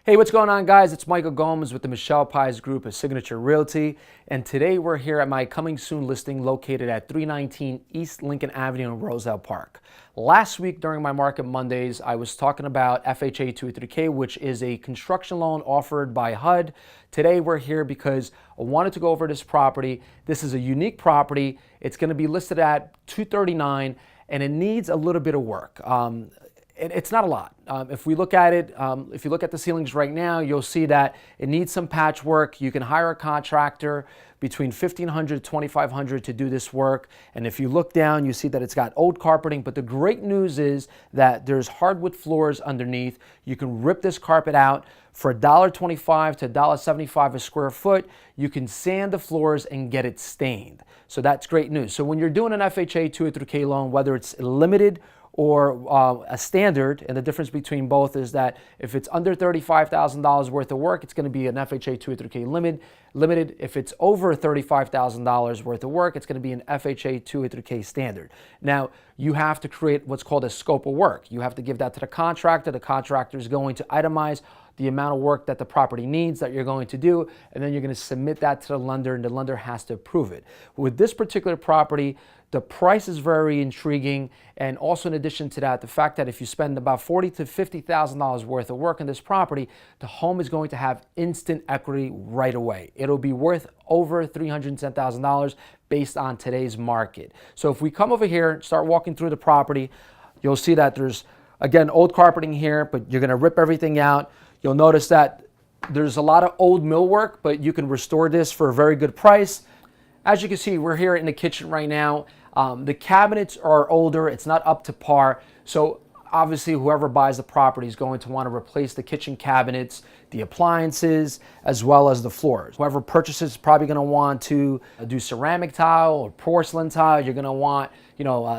Hey, what's going on, guys? It's Michael Gomes with the Michelle Pies Group of Signature Realty, and today we're here at my coming soon listing located at 319 East Lincoln Avenue in Roselle Park. Last week during my Market Mondays, I was talking about FHA 283K, which is a construction loan offered by HUD. Today we're here because I wanted to go over this property. This is a unique property. It's going to be listed at 239, and it needs a little bit of work. It's not a lot. If we look at it, if you look at the ceilings right now, you'll see that it needs some patchwork. You can hire a contractor between $1,500 to $2,500 to do this work. And if you look down, you see that it's got old carpeting. But the great news is that there's hardwood floors underneath. You can rip this carpet out for $1.25 to $1.75 a square foot. You can sand the floors and get it stained. So that's great news. So when you're doing an FHA 283K loan, whether it's limited or a standard, and the difference between both is that if it's under $35,000 worth of work, it's going to be an FHA 283K limited. If it's over $35,000 worth of work, it's going to be an FHA 283K standard. Now, you have to create what's called a scope of work. You have to give that to the contractor. The contractor is going to itemize the amount of work that the property needs that you're going to do, and then you're going to submit that to the lender, and the lender has to approve it. With this particular property, the price is very intriguing, and also in addition to that, the fact that if you spend about $40,000 to $50,000 worth of work on this property, the home is going to have instant equity right away. It'll be worth over $310,000 based on today's market. So if we come over here and start walking through the property, you'll see that there's, again, old carpeting here, but you're going to rip everything out. You'll notice that there's a lot of old millwork, but you can restore this for a very good price. As you can see, we're here in the kitchen right now. The cabinets are older. It's not up to par. So obviously whoever buys the property is going to want to replace the kitchen cabinets, the appliances, as well as the floors. Whoever purchases is probably going to want to do ceramic tile or porcelain tile. You're going to want,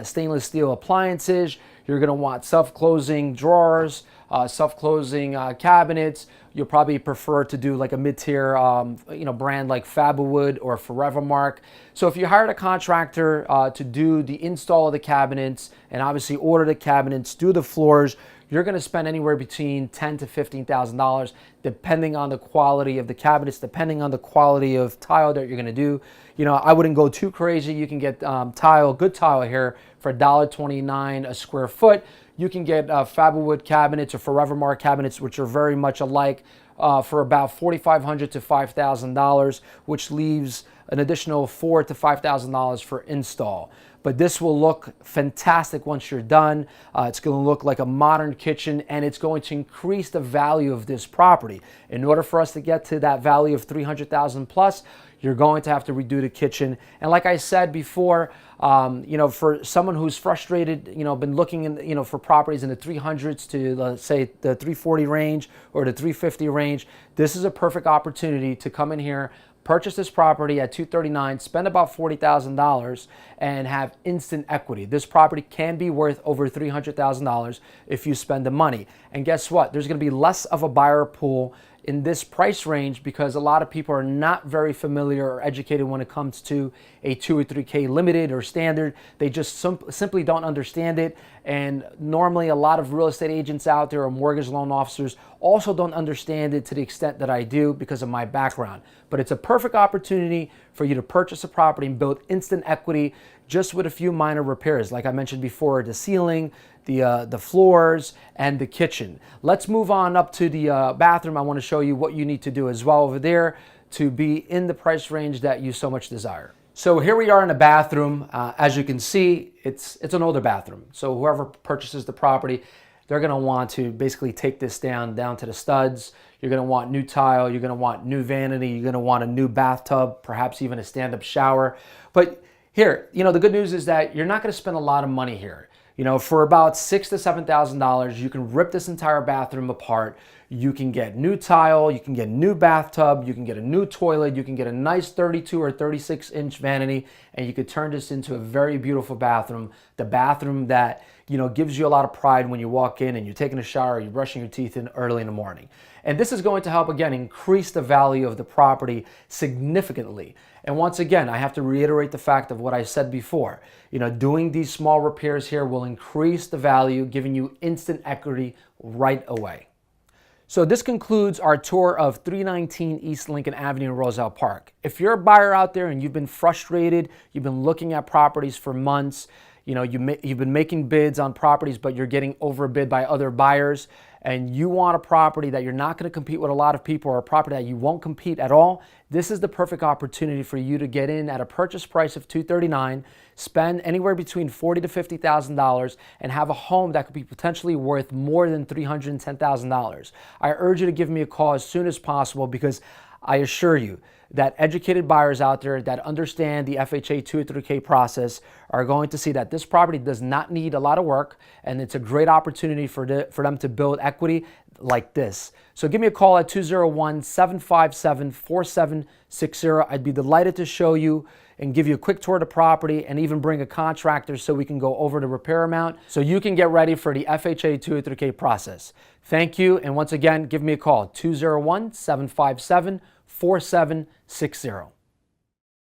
stainless steel appliances. You're going to want self-closing drawers, self-closing cabinets. You'll probably prefer to do like a mid-tier brand like Faberwood or Forevermark. So if you hired a contractor to do the install of the cabinets and obviously order the cabinets, do the floors, you're going to spend anywhere between $10,000 to $15,000 depending on the quality of the cabinets, depending on the quality of tile that you're going to do. I wouldn't go too crazy. You can get good tile here for $1.29 a square foot. You can get Faberwood cabinets or Forevermark cabinets, which are very much alike, for about $4,500 to $5,000, which leaves an additional $4,000 to $5,000 for install. But this will look fantastic once you're done. It's going to look like a modern kitchen, and it's going to increase the value of this property. In order for us to get to that value of $300,000 plus, you're going to have to redo the kitchen. And like I said before, for someone who's frustrated, been looking in, for properties in the 300s to, let's say, the 340 range or the 350 range, this is a perfect opportunity to come in here, purchase this property at 239, spend about $40,000, and have instant equity. This property can be worth over $300,000 if you spend the money. And guess what? There's going to be less of a buyer pool in this price range because a lot of people are not very familiar or educated when it comes to a 2 or 3K limited or standard. They just simply don't understand it. And normally a lot of real estate agents out there or mortgage loan officers also don't understand it to the extent that I do because of my background. But it's a perfect opportunity for you to purchase a property and build instant equity just with a few minor repairs. Like I mentioned before, the ceiling, the floors, and the kitchen. Let's move on up to the bathroom. I want to show you what you need to do as well over there to be in the price range that you so much desire. So here we are in the bathroom. As you can see, it's an older bathroom. So whoever purchases the property, they're going to want to basically take this down to the studs. You're going to want new tile. You're going to want new vanity. You're going to want a new bathtub, perhaps even a stand-up shower. But here, the good news is that you're not going to spend a lot of money here. For about $6,000 to $7,000, you can rip this entire bathroom apart. You can get new tile, you can get new bathtub, you can get a new toilet, you can get a nice 32 or 36-inch vanity, and you could turn this into a very beautiful bathroom. The bathroom that, gives you a lot of pride when you walk in and you're taking a shower, you're brushing your teeth in early in the morning. And this is going to help, again, increase the value of the property significantly. And once again, I have to reiterate the fact of what I said before. Doing these small repairs here will increase the value, giving you instant equity right away. So this concludes our tour of 319 East Lincoln Avenue in Roselle Park. If you're a buyer out there and you've been frustrated, you've been looking at properties for months, you've been making bids on properties, but you're getting overbid by other buyers, and you want a property that you're not going to compete with a lot of people, or a property that you won't compete at all, this is the perfect opportunity for you to get in at a purchase price of $239, spend anywhere between $40,000 to $50,000, and have a home that could be potentially worth more than $310,000. I urge you to give me a call as soon as possible, because I assure you that educated buyers out there that understand the FHA 203K process are going to see that this property does not need a lot of work, and it's a great opportunity for them to build equity like this. So give me a call at 201-757-4760. I'd be delighted to show you and give you a quick tour of the property, and even bring a contractor so we can go over the repair amount so you can get ready for the FHA 203K process. Thank you, and once again, give me a call, 201-757-4760.